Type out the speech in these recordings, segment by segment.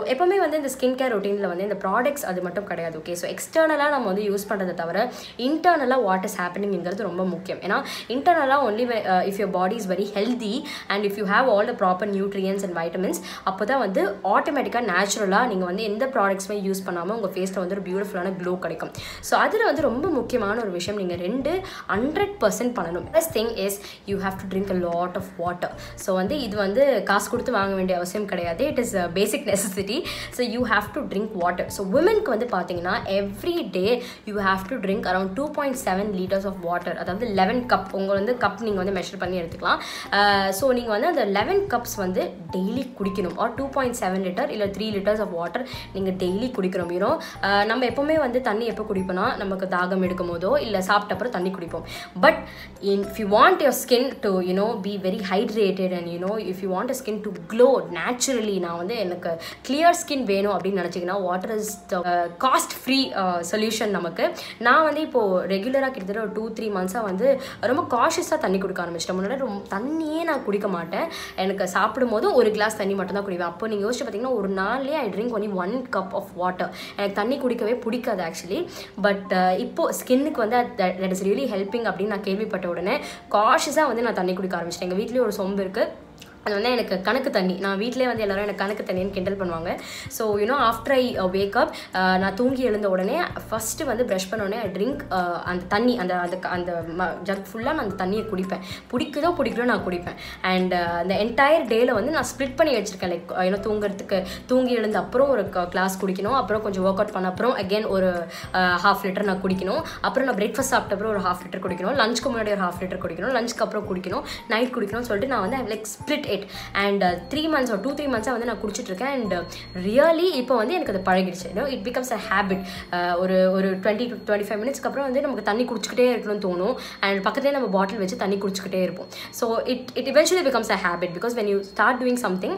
எப்பவுமே வந்து இந்த ஸ்கின் கேர் ரொட்டீனில் வந்து இந்த ப்ராடக்ட்ஸ் அது மட்டும் கிடையாது. ஓகே, ஸோ எக்ஸ்டர்னலாக நம்ம வந்து யூஸ் பண்ணுறதை தவிர இன்டர்னலாக வாட் இஸ் ஹேப்பனிங்கிறது ரொம்ப முக்கியம். ஏன்னா இன்டர்னலாக only if your body is very healthy and if you have all the proper nutrients and vitamins, அப்போ தான் வந்து ஆட்டோமேட்டிக்காக நேச்சுரலாக நீங்கள் வந்து எந்த ப்ராடக்ட்ஸுமே யூஸ் பண்ணாமல் உங்கள் ஃபேஸில் வந்து ஒரு பியூட்டிஃபுல்லான க்ளோ கிடைக்கும். ஸோ அதில் வந்து ரொம்ப முக்கியமான ஒரு விஷயம் நீங்கள் 100% பண்ணணும். First thing is you have to drink a lot of water. So வந்து இது வந்து காசு கொடுத்து வாங்க வேண்டிய அவசியம் கிடையாது. It is basic necessity. So you have to drink water. So women க்கு வந்து பாத்தீங்கன்னா every day you have to drink around 2.7 liters of water. அதாவது 11 கப். உங்க வந்து கப் நீங்க வந்து மெஷர் பண்ணி எடுத்துக்கலாம். ஸோ நீங்க வந்து அந்த 11 கப்ஸ் வந்து டெய்லி குடிக்கணும். ஆர் 2.7 லிட்டர் இல்லை 3 liters of water நீங்க டெய்லி குடிக்கணும். யூனோ நம்ம எப்பவுமே வந்து தண்ணி எப்போ குடிப்போம்னா நமக்கு தாகம் எடுக்கும் போதோ இல்லை சாப்பிட்ட அப்புறம் தண்ணி குடிப்போம். But if you want your skin to be very hydrated and if you want your skin to glow naturally, நான் வந்து எனக்கு கிளியர் ஸ்கின் வேணும் அப்படின்னு நினச்சிங்கன்னா water is the cost free solution நமக்கு. நான் வந்து இப்போது ரெகுலராக கிட்டத்தட்ட ஒரு 2-3 மந்த்ஸாக வந்து ரொம்ப காஷியஸாக தண்ணி குடிக்க ஆரம்பிச்சிட்டேன். முன்னாடி ரொம்ப தண்ணியே நான் குடிக்க மாட்டேன். எனக்கு சாப்பிடும் போதும் ஒரு கிளாஸ் தண்ணி மட்டும் தான் குடிப்பேன். அப்போ நீங்கள் யோசிச்சு பார்த்தீங்கன்னா ஒரு நாள்லேயே ஐ drink only 1 cup of water. எனக்கு தண்ணி குடிக்கவே பிடிக்காது ஆக்சுவலி. பட் இப்போது ஸ்கின்னுக்கு வந்து தட் இஸ் ரியலி ஹெல்பிங் அப்படின்னு நான் கேள்விப்பட்ட உடனே காஷியஸாக வந்து நான் தண்ணி குடிக்க ஆரம்பிச்சிட்டேன். எங்கள் வீட்லேயே ஒரு சொம்பு இருக்குது. அது வந்து எனக்கு கணக்கு தண்ணி. நான் வீட்டிலே வந்து எல்லோரும் எனக்கு கணக்கு தண்ணின்னு கிண்டல் பண்ணுவாங்க. So after I wake up, நான் தூங்கி எழுந்த உடனே ஃபஸ்ட்டு வந்து ப்ரஷ் பண்ண உடனே ஐ ட்ரிங்க் அந்த தண்ணி, அந்த ஜக் ஃபுல்லாக நான் அந்த தண்ணியை குடிப்பேன். பிடிக்கலோ நான் குடிப்பேன். அண்ட் அந்த என்டையர் டேயில் வந்து நான் ஸ்ப்ளிட் பண்ணி வச்சுருக்கேன். லைக் தூங்குறதுக்கு தூங்கி எழுந்த அப்புறம் ஒரு கிளாஸ் குடிக்கணும், அப்புறம் கொஞ்சம் ஒர்க் அவுட் பண்ண அப்புறம் அகெயின் ஒரு 1/2 லிட்டர் நான் குடிக்கணும், அப்புறம் நான் பிரேக்ஃபாஸ்ட் சாப்பிட்ட அப்புறம் ஒரு 1/2 லிட்டர் குடிக்கணும், லஞ்சுக்கு முன்னாடி ஒரு 1/2 லிட்டர் குடிக்கணும், லஞ்சுக்கு அப்புறம் குடிக்கணும், நைட் குடிக்கணும்னு சொல்லிட்டு நான் வந்து like split and 3 months or 2-3 months வந்து நான் குடிச்சிட்ருக்கேன். அண்ட் ரியலி இப்போ வந்து எனக்கு அது பழகிடுச்சு. It becomes a habit. ஒரு 20-25 மினிட்ஸ்க்கு அப்புறம் வந்து நமக்கு தண்ணி குடிச்சிக்கிட்டே இருக்கணும்னு தோணும். அண்ட் பக்கத்துலேயே நம்ம பாட்டில் வச்சு தண்ணி குடிச்சிக்கிட்டே இருப்போம். So it eventually becomes a habit because when you start doing something,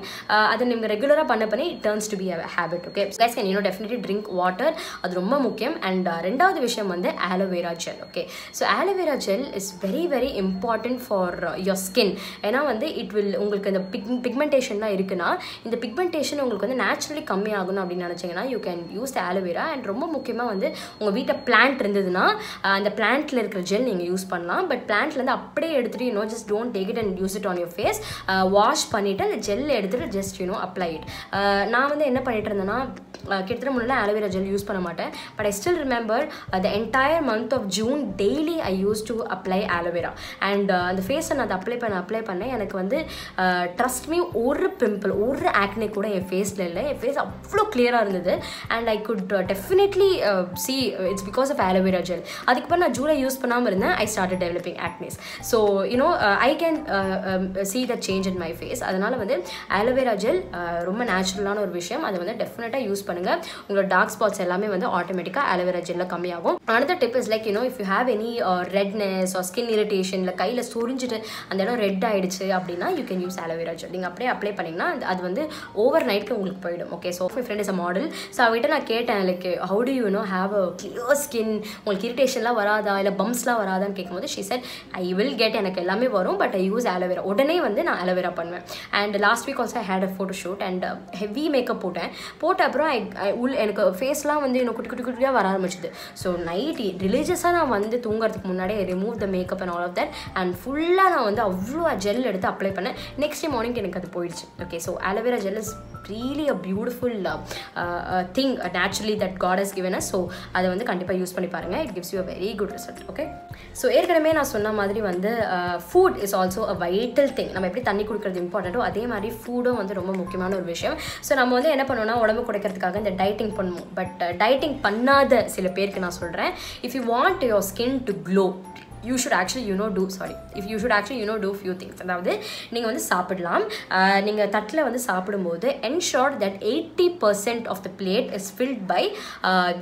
அதை நீங்கள் ரெகுலராக பண்ணி it turns to be a habit. Okay, so guys can definitely drink water. அது ரொம்ப முக்கியம். அண்ட் ரெண்டாவது விஷயம் வந்து aloe vera gel. Okay, so aloe vera gel is very very important for your skin. ஏன்னா வந்து இட் வில் உங்களுக்கு இந்த பிக்மெண்டேஷன்லாம் இருக்குன்னா இந்த பிக்மெண்டேஷன் உங்களுக்கு வந்து நேச்சுரலி கம்மியாகணும் அப்படின்னு நினச்சிங்கன்னா you can use the aloe vera. And ரொம்ப முக்கியமாக வந்து உங்கள் வீட்டில் பிளான்ட் இருந்ததுன்னா அந்த பிளான்ட்டில் இருக்கிற ஜெல் நீங்கள் யூஸ் பண்ணலாம். பட் பிளான்ட்லேருந்து அப்படியே எடுத்துகிட்டு just don't take it and use it on your face. Wash பண்ணிவிட்டு அந்த ஜெல் எடுத்துகிட்டு ஜஸ்ட் அப்ளை இட். நான் வந்து என்ன பண்ணிட்டு இருந்தேன்னா கிட்டத்தட்ட முன்னாடி ஆலோவேரா ஜெல் யூஸ் பண்ண மாட்டேன். But I still remember the entire month of June daily I used to apply aloe vera. And அந்த ஃபேஸை நான் அதை அப்ளை பண்ணேன். எனக்கு வந்து ட்ரஸ்ட் மீ ஒரு பிம்பிள் ஒரு ஆக்னே கூட என் ஃபேஸில் இல்லை. என் ஃபேஸ் அவ்வளோ கிளியராக இருந்தது. And I could definitely see it's because of aloe vera gel. அதுக்கப்புறம் நான் ஜூலை யூஸ் பண்ணாமல் இருந்தேன். I started developing acnes. So I can see the change in my face. அதனால் வந்து ஆலோவேரா ஜெல் ரொம்ப நேச்சுரலான ஒரு விஷயம். அதை வந்து டெஃபினட்டாக யூஸ் பண்ணுங்கள். உங்களோட டார்க் ஸ்பாட்ஸ் எல்லாமே வந்து ஆட்டோமேட்டிக்காக ஆலோவேரா ஜெல்லில் கம்மியாகும். Another tip is like if you have any redness or skin irritation, இல்லை கையில் சொரிஞ்சிட்டு அந்த இடம் ரெட் ஆகிடுச்சு அப்படின்னா you can use aloe vera gel. நீங்கள் அப்படியே அப்ளை பண்ணிங்கன்னா அது வந்து ஓவர் நைட்டில் உங்களுக்கு போயிடும். Okay, so my friend is a model. So அவகிட்ட நான் கேட்டேன் like how to you have a clear skin, உங்களுக்கு இரிட்டேஷன்லாம் வராதா இல்லை பம்ப்ஸ்லாம் வராதான்னு கேட்கும்போது she said I will get, எனக்கு எல்லாமே வரும் பட் ஐ யூஸ் ஆலோவேரா. உடனே வந்து நான் ஆலோவேரா பண்ணுவேன். And last week also I had a photo shoot and heavy makeup போட்ட அப்புறம் எனக்கு ஃபேஸ்லாம் வந்து குட்டி குட்டி குட்டியாக வர ஆரம்பிச்சுது. ஸோ நைட் ரிலீஜியஸாக நான் வந்து தூங்குறதுக்கு முன்னாடி I remove the makeup and all of that and ஃபுல்லாக நான் வந்து அவ்வளோ ஜெல் எடுத்து அப்ளை பண்ணேன். நெக்ஸ்ட் டே மார்னிங் எனக்கு அது போயிடுச்சு. Okay, so aloe vera gel is really a beautiful thing naturally that God has given us. So அதை வந்து கண்டிப்பாக யூஸ் பண்ணி பாருங்கள். It gives you a very good result. Okay, so ஏற்கனவே நான் சொன்ன மாதிரி வந்து food is also a vital thing. நம்ம எப்படி தண்ணி குடிக்கிறது இம்பார்ட்டண்ட்டோ அதே மாதிரி ஃபுட்டும் வந்து ரொம்ப முக்கியமான ஒரு விஷயம். ஸோ நம்ம வந்து என்ன பண்ணோம்னா உடம்பு குறைக்கிறதுக்காக இந்த டயட்டிங் பண்ணுவோம். பட் டயட்டிங் பண்ணாத சில பேருக்கு நான் சொல்கிறேன், if you want your skin to glow you should actually do few things. அதாவது நீங்கள் வந்து சாப்பிடலாம். நீங்கள் தட்டில் வந்து சாப்பிடும்போது ensure that 80% of the plate is filled by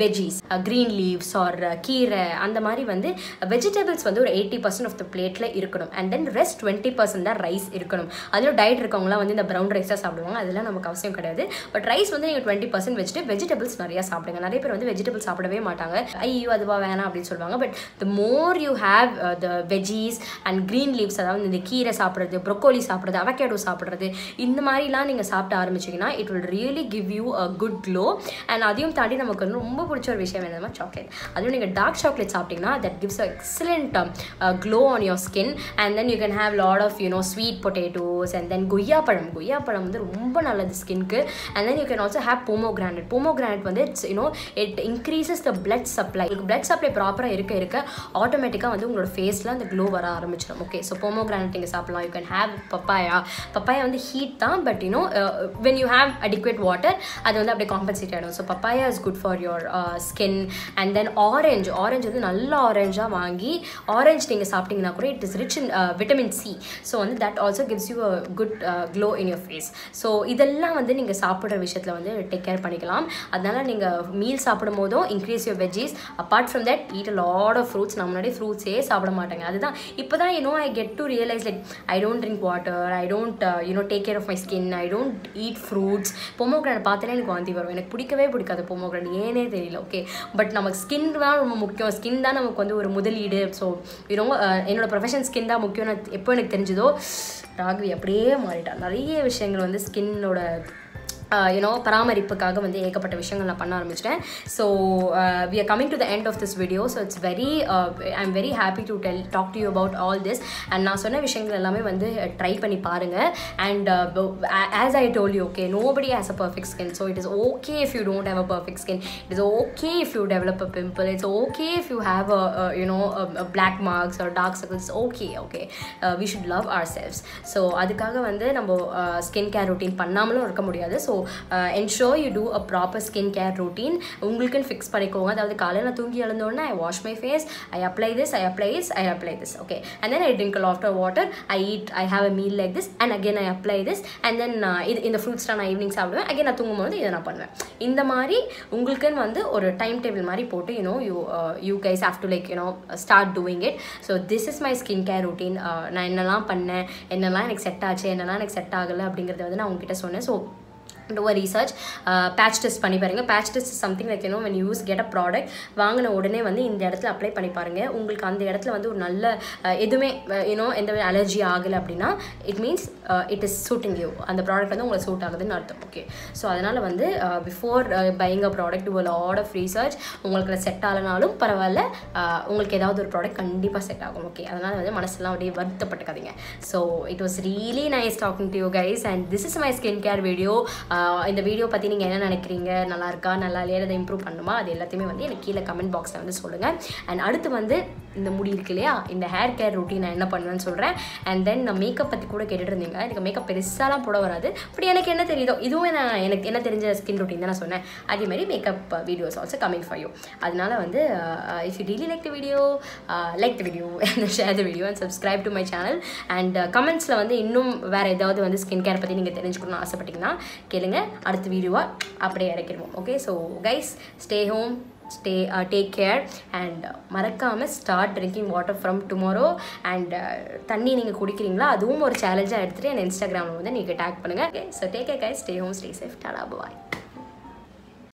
veggies, green leaves or கீரை, அந்த மாதிரி வந்து vegetables வந்து ஒரு 80% of the plateல இருக்கணும். and then rest 20% தான் ரைஸ் இருக்கணும். அதில் டயட் இருக்கவங்களாம் வந்து இந்த ப்ரௌன் ரைஸ் தான் சாப்பிடுவாங்க. அதெல்லாம் நமக்கு அவசியம் கிடையாது. பட் ரைஸ் வந்து நீங்கள் 20% வச்சுட்டு வெஜிடபிள்ஸ் நிறையா சாப்பிடுங்க. நிறைய பேர் வந்து வெஜிடபிள்ஸ் சாப்பிடவே மாட்டாங்க. ஐயோ அதுவா வேணாம் அப்படின்னு சொல்லுவாங்க. But the more you have have the veggies and green leaves, அதாவது இந்த கீரை சாப்பிட்றது, ப்ரொக்கோலி சாப்பிட்றது, அவகேடோ சாப்பிட்றது, இந்த மாதிரிலாம் நீங்கள் சாப்பிட்டு ஆரம்பிச்சிங்கன்னா it will really give you a good glow. and அதையும் தாண்டி நமக்கு வந்து ரொம்ப பிடிச்ச ஒரு விஷயம் என்னன்னா சாக்லேட். அதுவும் நீங்கள் டார்க் சாக்லேட் சாப்பிட்டிங்கன்னா that gives a excellent glow on your skin. and then you can have lot of sweet potatoes, and then கொய்யாப்பழம் வந்து ரொம்ப நல்லது ஸ்கின்க்கு. and then you can also have pomegranate வந்து it increases the blood supply. உங்களுக்கு blood supply ப்ராப்பராக இருக்க ஆட்டோமேட்டிக்காக வந்து உங்களோட ஃபேஸில் அந்த க்ளோ வர ஆரம்பிச்சிடும். ஓகே, ஸோ pomegranate நீங்கள் சாப்பிடலாம். you can have papaya வந்து ஹீட் தான், but when you have adequate water அது வந்து அப்படியே காம்பன்சேட் ஆகிடும். So papaya is good for your skin. and then orange வந்து நல்ல ஆரஞ்சாக வாங்கி ஆரஞ்ச் நீங்கள் சாப்பிட்டீங்கன்னா கூட it is rich in vitamin C. So வந்து that also gives you a good glow in your face. So இதெல்லாம் வந்து நீங்கள் சாப்பிட்ற விஷயத்தில் வந்து டேக் கேர் பண்ணிக்கலாம். அதனால நீங்கள் மீல் சாப்பிடும் போதும் increase your veggies. apart from that eat a lot of fruits. நான் முன்னாடி ஃப்ரூட்ஸே சாப்பிட மாட்டேங்க. அதுதான் இப்போ தான் I get to realize like I don't drink water, I don't take care of my skin, I don't eat fruits. pomegranate பார்த்தாலே எனக்கு வாந்தி வரும். எனக்கு பிடிக்காது pomegranate, ஏனே தெரியல. ஓகே, பட் நமக்கு ஸ்கின் தான் ரொம்ப முக்கியம். ஸ்கின் தான் நமக்கு வந்து ஒரு முதலீடு. ஸோ என்னோட ப்ரொஃபஷன் ஸ்கின் தான் முக்கியம். எப்போ எனக்கு தெரிஞ்சதோ ராகவி அப்படியே மாறிட்டா. நிறைய விஷயங்கள் வந்து ஸ்கின்னோட பராமரிப்புக்காக வந்து ஏகப்பட்ட விஷயங்கள் நான் பண்ண ஆரம்பிச்சிட்டேன். So we are coming to the end of this video. so it's very I'm very happy to talk to you about all this. and நான் சொன்ன விஷயங்கள் எல்லாமே வந்து ட்ரை பண்ணி பாருங்கள். and as I told you, okay, nobody has a perfect skin. so it is okay if you don't have a perfect skin. it is okay if you develop a pimple. it's okay if you have a black marks or dark circles. okay we should love ourselves. so அதுக்காக வந்து நம்ம skin care routine பண்ணாமலும் இருக்க முடியாது. So ensure you do a proper skin care routine. உங்களுக்குன்னு fix பண்ணிக்கோங்க. அதாவது காலையில் நான் தூங்கி எழுந்தோடனே I wash my face, I apply this, okay, and then I drink a lot of water, I have a meal like this, and again I apply this, and then இந்த fruits நான் evening சாப்பிடுவேன். again நான் தூங்கும் போது இதை நான் பண்ணுவேன். இந்த மாதிரி உங்களுக்குன்னு வந்து ஒரு டைம் டேபிள் மாதிரி போட்டு you guys have to like start doing it. so this is my skin care routine. நான் என்னெல்லாம் பண்ணேன், என்னெல்லாம் எனக்கு செட் ஆச்சு, என்னெல்லாம் எனக்கு செட் ஆகலை அப்படிங்கிறத வந்து நான் உங்ககிட்ட சொன்னேன். So do a research. patch test பண்ணி பாருங்க. patch test is something like when you get a product வாங்கின உடனே வந்து இந்த இடத்துல அப்ளை பண்ணி பாருங்க. உங்களுக்கு அந்த இடத்துல வந்து ஒரு நல்ல எதுவுமே எந்த அலர்ஜி ஆகலை அப்படின்னா it means it is suiting you. அந்த ப்ராடக்ட் வந்து உங்களுக்கு சூட் ஆகுதுன்னு அர்த்தம். ஓகே, ஸோ அதனால் வந்து before buying a product do a lot of research. உங்களுக்கு செட் ஆகலனாலும் பரவாயில்ல, உங்களுக்கு ஏதாவது ஒரு ப்ராடக்ட் கண்டிப்பாக செட் ஆகும். ஓகே, அதனால் வந்து மனசெல்லாம் அப்படியே வருத்தப்பட்டுக்காதீங்க. So it was really nice talking to you guys, and this is my skincare video. இந்த வீடியோ பற்றி நீங்கள் என்ன நினைக்கிறீங்க, நல்லா இருக்கா, நல்லா இல்லையா, அதை இம்ப்ரூவ் பண்ணுமா, அது எல்லாத்தையுமே வந்து எனக்கு கீழே கமெண்ட் பாக்ஸில் வந்து சொல்லுங்கள். அண்ட் அடுத்து வந்து இந்த முடி இருக்கு இல்லையா, இந்த ஹேர் கேர் ரொட்டீன் நான் என்ன பண்ணுவேன்னு சொல்கிறேன். அண்ட் தென் நான் மேக்கப் பற்றி கூட கேட்டுட்டு இருந்தீங்க. எனக்கு மேக்கப் பெருசாலாம் போட வராது, பட் எனக்கு என்ன தெரியுதோ இதுவும் எனக்கு என்ன தெரிஞ்ச ஸ்கின் ரொட்டீன் தான் நான் சொன்னேன். அதேமாதிரி makeup videos also coming for you. அதனால வந்து if you really like the video and share the video and subscribe to my channel. and கமெண்ட்ஸில் வந்து இன்னும் வேறு ஏதாவது வந்து ஸ்கின் கேர் பற்றி நீங்கள் தெரிஞ்சுக்கணும்னு ஆசைப்பட்டீங்கன்னா கேளுங்க. அடுத்த வீடியோவாக அப்படியே இறக்கிடுவோம். Okay, so guys, stay home, take care, and மறக்காமல் start drinking water from tomorrow. And தண்ணி நீங்கள் குடிக்கிறீங்களா அதுவும் ஒரு சேலஞ்சாக எடுத்துகிட்டு என் இன்ஸ்டாகிராமில் வந்து நீங்கள் டேக் பண்ணுங்கள். Okay, so take care guys, stay home, stay safe, tata, பாய்.